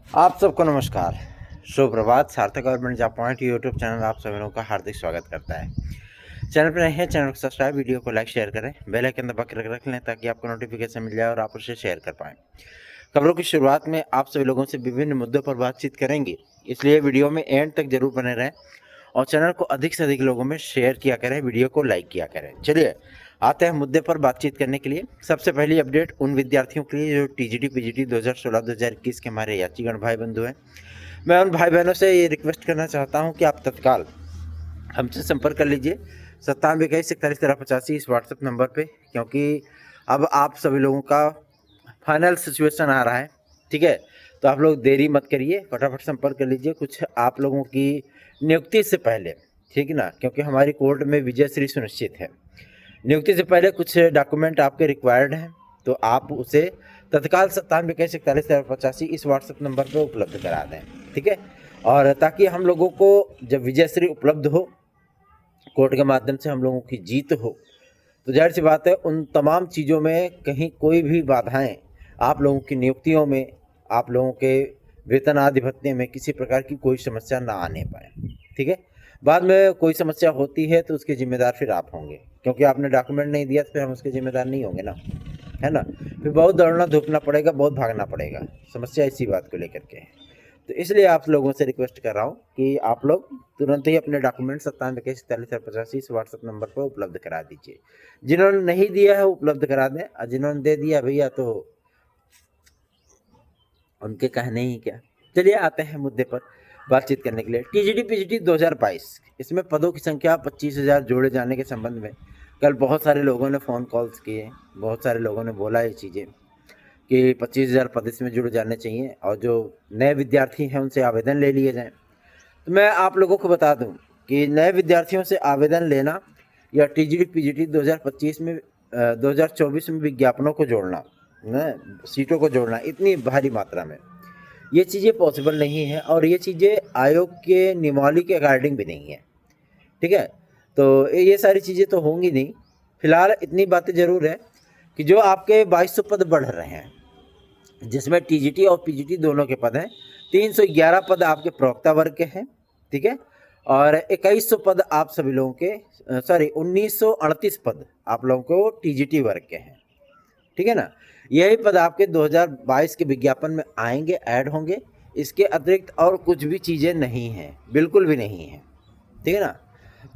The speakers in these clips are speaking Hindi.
आप सबको नमस्कार, सुप्रभात। सार्थक government job point YouTube channel आप सभी लोगों का हार्दिक स्वागत करता है। चैनल पर नए हैं, चैनल को सब्सक्राइब, वीडियो को लाइक शेयर करें, बेल आइकन दबा के रख लें ताकि आपको नोटिफिकेशन मिल जाए और आप उसे शेयर कर पाएँ। खबरों की शुरुआत में आप सभी लोगों से विभिन्न मुद्दों पर बातचीत करेंगे, इसलिए वीडियो में एंड तक जरूर बने रहें और चैनल को अधिक से अधिक लोगों में शेयर किया करें, वीडियो को लाइक किया करें। चलिए आते हैं मुद्दे पर बातचीत करने के लिए। सबसे पहली अपडेट उन विद्यार्थियों के लिए जो टीजीटी पीजीटी 2016-2021 के हमारे यात्रीगण भाई बंधु हैं। मैं उन भाई बहनों से ये रिक्वेस्ट करना चाहता हूं कि आप तत्काल हमसे संपर्क कर लीजिए 9721411385 इस व्हाट्सएप नंबर पे, क्योंकि अब आप सभी लोगों का फाइनल सिचुएशन आ रहा है। ठीक है, तो आप लोग देरी मत करिए, फटाफट संपर्क कर लीजिए कुछ आप लोगों की नियुक्ति से पहले, ठीक है ना, क्योंकि हमारी कोर्ट में विजयश्री सुनिश्चित है। नियुक्ति से पहले कुछ डॉक्यूमेंट आपके रिक्वायर्ड हैं, तो आप उसे तत्काल 9721411385 इस व्हाट्सएप नंबर पर उपलब्ध करा दें। ठीक है, और ताकि हम लोगों को जब विजयश्री उपलब्ध हो, कोर्ट के माध्यम से हम लोगों की जीत हो, तो जाहिर सी बात है उन तमाम चीज़ों में कहीं कोई भी बाधाएं आप लोगों की नियुक्तियों में, आप लोगों के वेतन आदि भत्ते में किसी प्रकार की कोई समस्या ना आने पाए। ठीक है, बाद में कोई समस्या होती है तो उसके जिम्मेदार फिर आप होंगे, क्योंकि आपने डॉक्यूमेंट नहीं दिया तो फिर हम उसके जिम्मेदार नहीं होंगे ना, है ना। फिर बहुत दौड़ना धूपना पड़ेगा, बहुत भागना पड़ेगा, समस्या इसी बात को लेकर के है। तो इसलिए आप लोगों से रिक्वेस्ट कर रहा हूँ कि आप लोग तुरंत ही अपने डॉक्यूमेंट 9721411385 इस व्हाट्सएप नंबर पर उपलब्ध करा दीजिए। जिन्होंने नहीं दिया है उपलब्ध करा दें, और जिन्होंने दे दिया भैया तो उनके कहने ही क्या। चलिए आते हैं मुद्दे पर बातचीत करने के लिए। टीजीटी पीजीटी 2022, इसमें पदों की संख्या 25,000 जोड़े जाने के संबंध में कल बहुत सारे लोगों ने फ़ोन कॉल्स किए, बहुत सारे लोगों ने बोला ये चीज़ें कि 25,000 पद इसमें जुड़ जाने चाहिए और जो नए विद्यार्थी हैं उनसे आवेदन ले लिए जाएं। तो मैं आप लोगों को बता दूं कि नए विद्यार्थियों से आवेदन लेना या टीजीटी पीजीटी 2025 में 2024 में विज्ञापनों को जोड़ना, सीटों को जोड़ना इतनी भारी मात्रा में, ये चीज़ें पॉसिबल नहीं है और ये चीज़ें आयोग के नियमावली के अकॉर्डिंग भी नहीं है। ठीक है, तो ये सारी चीज़ें तो होंगी नहीं। फिलहाल इतनी बातें ज़रूर है कि जो आपके 2200 पद बढ़ रहे हैं, जिसमें टीजीटी और पीजीटी दोनों के पद हैं, 311 पद आपके प्रवक्ता वर्ग के हैं। ठीक है, और 2100 पद आप सभी लोगों के 1938 पद आप लोगों को टीजीटी वर्ग के हैं। ठीक है ना, यही पद आपके 2022 के विज्ञापन में आएंगे, ऐड होंगे। इसके अतिरिक्त और कुछ भी चीज़ें नहीं हैं, बिल्कुल भी नहीं है। ठीक है ना,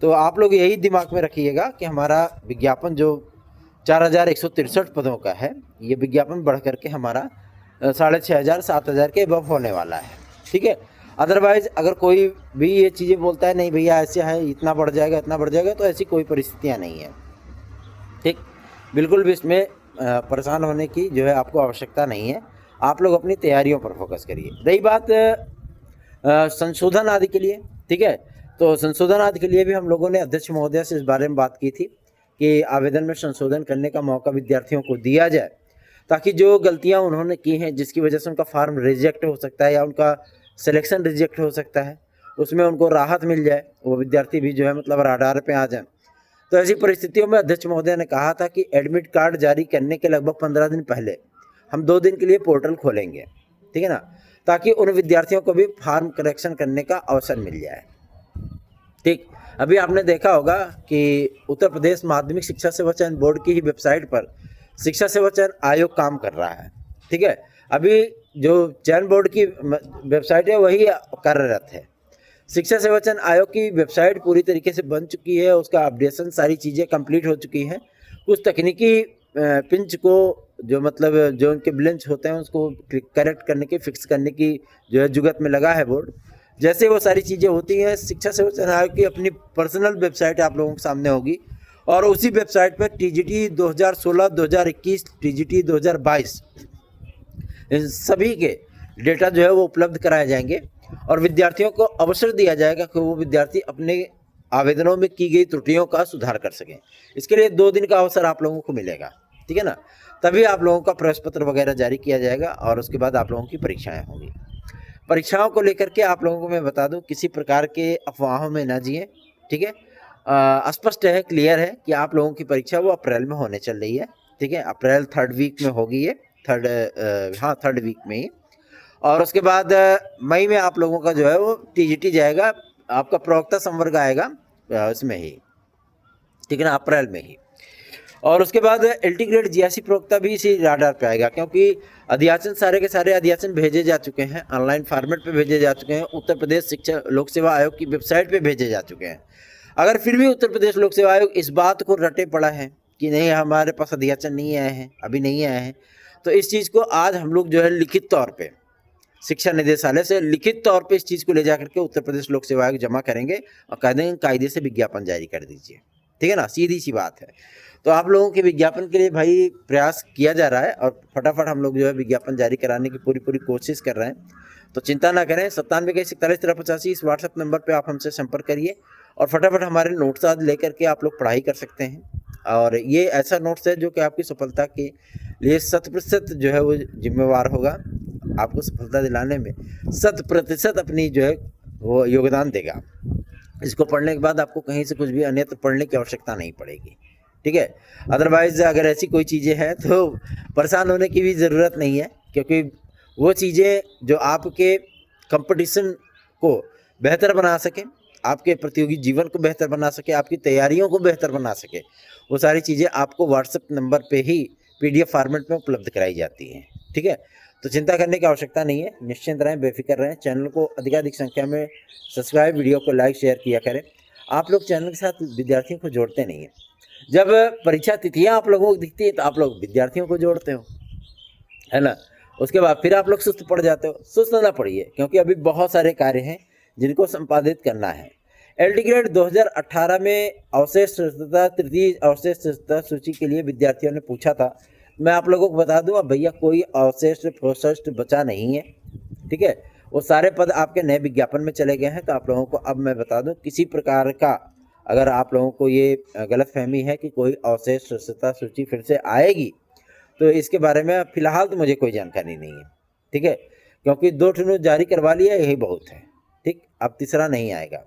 तो आप लोग यही दिमाग में रखिएगा कि हमारा विज्ञापन जो 4163 पदों का है, ये विज्ञापन बढ़ करके हमारा 6,500 7,000 के अबव होने वाला है। ठीक है, अदरवाइज अगर कोई भी ये चीज़ें बोलता है नहीं भैया ऐसे है, इतना बढ़ जाएगा इतना बढ़ जाएगा, तो ऐसी कोई परिस्थितियाँ नहीं है। ठीक, बिल्कुल भी इसमें परेशान होने की जो है आपको आवश्यकता नहीं है। आप लोग अपनी तैयारियों पर फोकस करिए। रही बात संशोधन आदि के लिए, ठीक है, तो संशोधन आदि के लिए भी हम लोगों ने अध्यक्ष महोदय से इस बारे में बात की थी कि आवेदन में संशोधन करने का मौका विद्यार्थियों को दिया जाए, ताकि जो गलतियां उन्होंने की हैं जिसकी वजह से उनका फार्म रिजेक्ट हो सकता है या उनका सिलेक्शन रिजेक्ट हो सकता है, उसमें उनको राहत मिल जाए, वो विद्यार्थी भी जो है मतलब राडार पे आ जाए। तो ऐसी परिस्थितियों में अध्यक्ष महोदय ने कहा था कि एडमिट कार्ड जारी करने के लगभग 15 दिन पहले हम 2 दिन के लिए पोर्टल खोलेंगे। ठीक है ना, ताकि उन विद्यार्थियों को भी फार्म करेक्शन करने का अवसर मिल जाए। ठीक, अभी आपने देखा होगा कि उत्तर प्रदेश माध्यमिक शिक्षा सेवा चयन बोर्ड की ही वेबसाइट पर शिक्षा सेवा चयन आयोग काम कर रहा है। ठीक है, अभी जो चयन बोर्ड की वेबसाइट है वही कार्यरत है। शिक्षा सेवा चयन आयोग की वेबसाइट पूरी तरीके से बन चुकी है, उसका अपडेशन सारी चीज़ें कंप्लीट हो चुकी हैं। कुछ तकनीकी पिंच को जो मतलब जो उनके ब्लेंच होते हैं उसको करेक्ट करने की, फिक्स करने की जो है जुगत में लगा है बोर्ड। जैसे वो सारी चीज़ें होती हैं, शिक्षा सेवा चयन आयोग की अपनी पर्सनल वेबसाइट आप लोगों के सामने होगी और उसी वेबसाइट पर टीजीटी 2016 2021 टीजीटी 2022 इन सभी के डेटा जो है वो उपलब्ध कराए जाएंगे और विद्यार्थियों को अवसर दिया जाएगा कि वो विद्यार्थी अपने आवेदनों में की गई त्रुटियों का सुधार कर सकें। इसके लिए 2 दिन का अवसर आप लोगों को मिलेगा। ठीक है ना, तभी आप लोगों का प्रवेश पत्र वगैरह जारी किया जाएगा और उसके बाद आप लोगों की परीक्षाएं होंगी। परीक्षाओं को लेकर के आप लोगों को मैं बता दूं, किसी प्रकार के अफवाहों में ना जिए। ठीक है, स्पष्ट है, क्लियर है कि आप लोगों की परीक्षा वो अप्रैल में होने चल रही है। ठीक है, अप्रैल 3rd वीक में होगी ये, थर्ड वीक में ही। और उसके बाद मई में आप लोगों का जो है वो टीजीटी जाएगा, आपका प्रवक्ता संवर्ग आएगा इसमें ही, ठीक है ना, अप्रैल में ही। और उसके बाद एलटी ग्रेड जीआईसी प्रवक्ता भी इसी राडार पे आएगा, क्योंकि अध्याचन सारे के सारे अध्याचन भेजे जा चुके हैं, ऑनलाइन फॉर्मेट पे भेजे जा चुके हैं, उत्तर प्रदेश शिक्षा लोक सेवा आयोग की वेबसाइट पे भेजे जा चुके हैं। अगर फिर भी उत्तर प्रदेश लोक सेवा आयोग इस बात को रटे पड़ा है कि नहीं हमारे पास अध्याचन नहीं आए हैं, अभी नहीं आए हैं, तो इस चीज़ को आज हम लोग जो है लिखित तौर पर शिक्षा निदेशालय से लिखित तौर पे इस चीज़ को ले जा करके उत्तर प्रदेश लोक सेवा आयोग जमा करेंगे और कह देंगे कायदे से विज्ञापन जारी कर दीजिए, ठीक है ना, सीधी सी बात है। तो आप लोगों के विज्ञापन के लिए भाई प्रयास किया जा रहा है और फटाफट हम लोग जो है विज्ञापन जारी कराने की पूरी कोशिश कर रहे हैं। तो चिंता ना करें, 9721411385 इस व्हाट्सएप नंबर पर आप हमसे संपर्क करिए और फटाफट हमारे नोट्स आज लेकर के आप लोग पढ़ाई कर सकते हैं। और ये ऐसा नोट्स है जो कि आपकी सफलता के लिए 100% जो है वो जिम्मेवार होगा, आपको सफलता दिलाने में 100% अपनी जो है वो योगदान देगा। इसको पढ़ने के बाद आपको कहीं से कुछ भी अन्यत्र पढ़ने की आवश्यकता नहीं पड़ेगी, ठीक है। अदरवाइज़ अगर ऐसी कोई चीज़ें हैं तो परेशान होने की भी ज़रूरत नहीं है, क्योंकि वो चीज़ें जो आपके कंपटीशन को बेहतर बना सके, आपके प्रतियोगी जीवन को बेहतर बना सके, आपकी तैयारियों को बेहतर बना सके, वो सारी चीज़ें आपको व्हाट्सएप नंबर पे ही PDF फॉर्मेट में उपलब्ध कराई जाती हैं, ठीक है। तो चिंता करने की आवश्यकता नहीं है, निश्चिंत रहें, बेफिक्र रहें। चैनल को अधिकाधिक संख्या में सब्सक्राइब, वीडियो को लाइक शेयर किया करें। आप लोग चैनल के साथ विद्यार्थियों को जोड़ते नहीं हैं। जब परीक्षा तिथियां आप लोगों को दिखती है तो आप लोग विद्यार्थियों को जोड़ते हो, है ना। उसके बाद फिर आप लोग सुस्त पड़ जाते हो। सुस्त ना पड़िए, क्योंकि अभी बहुत सारे कार्य हैं जिनको संपादित करना है। एलटी ग्रेड 2018 में अवशेष तथा तृतीय अवशेष सूची के लिए विद्यार्थियों ने पूछा था। मैं आप लोगों को बता दूं, अब भैया कोई अवशेष प्रोसेस्ट बचा नहीं है, ठीक है। वो सारे पद आपके नए विज्ञापन में चले गए हैं। तो आप लोगों को अब मैं बता दूं, किसी प्रकार का अगर आप लोगों को ये गलतफहमी है कि कोई अवशेष सूची फिर से आएगी, तो इसके बारे में फिलहाल तो मुझे कोई जानकारी नहीं है, ठीक है, क्योंकि 2 ठुनू जारी करवा लिया, यही बहुत है, ठीक। अब तीसरा नहीं आएगा।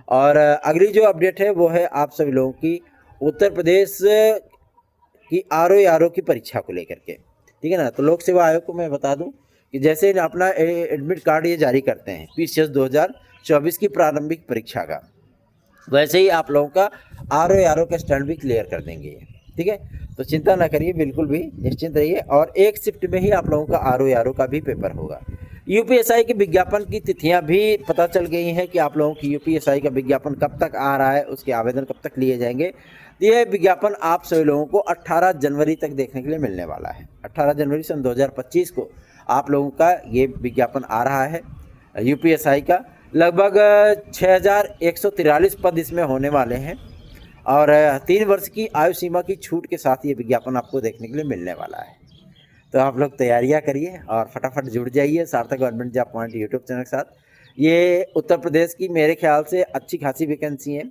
और अगली जो अपडेट है वो है आप सभी लोगों की उत्तर प्रदेश की आरओ की परीक्षा को लेकर के, ठीक है ना। तो लोक सेवा आयोग को मैं बता दूं कि जैसे अपना एडमिट कार्ड ये जारी करते हैं PCS 2024 की प्रारंभिक परीक्षा का, वैसे ही आप लोगों का आरओ का स्टैंड भी क्लियर कर देंगे, ठीक है। तो चिंता ना करिए, बिल्कुल भी निश्चिंत रहिए। और एक शिफ्ट में ही आप लोगों का आरओ का भी पेपर होगा। यूपीएसआई के विज्ञापन की तिथियां भी पता चल गई हैं कि आप लोगों की यूपीएसआई का विज्ञापन कब तक आ रहा है, उसके आवेदन कब तक लिए जाएंगे। यह विज्ञापन आप सभी लोगों को 18 जनवरी तक देखने के लिए मिलने वाला है। 18 जनवरी सन 2025 को आप लोगों का ये विज्ञापन आ रहा है यूपीएसआई का। लगभग 6143 पद इसमें होने वाले हैं और 3 वर्ष की आयु सीमा की छूट के साथ ये विज्ञापन आपको देखने के लिए मिलने वाला है। तो आप लोग तैयारियां करिए और फटाफट जुड़ जाइए सार्थक government job point YouTube channel के साथ। ये उत्तर प्रदेश की मेरे ख्याल से अच्छी खासी वैकेंसी है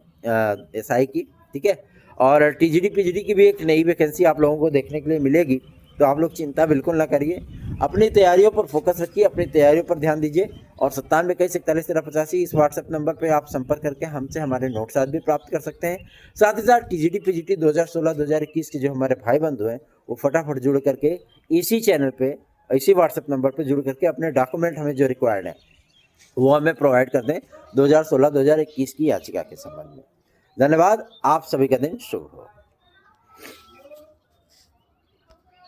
एसआई की, ठीक है। और टीजीडी पीजीडी की भी एक नई वैकेंसी आप लोगों को देखने के लिए मिलेगी। तो आप लोग चिंता बिल्कुल ना करिए, अपनी तैयारियों पर फोकस रखिए, अपनी तैयारियों पर ध्यान दीजिए। और 9721411385 इस व्हाट्सएप नंबर पर आप संपर्क करके हमसे हमारे नोट्स आज भी प्राप्त कर सकते हैं। साथ ही साथ टीजीडी पीजीडी 2016-2021 के जो हमारे भाई बंधु हैं वो फटाफट जुड़ करके इसी चैनल पे, इसी व्हाट्सएप नंबर पे जुड़ करके अपने डॉक्यूमेंट हमें जो रिक्वायर्ड है वो हमें प्रोवाइड कर दें 2016-2021 की याचिका के संबंध में। धन्यवाद, आप सभी का दिन शुभ हो।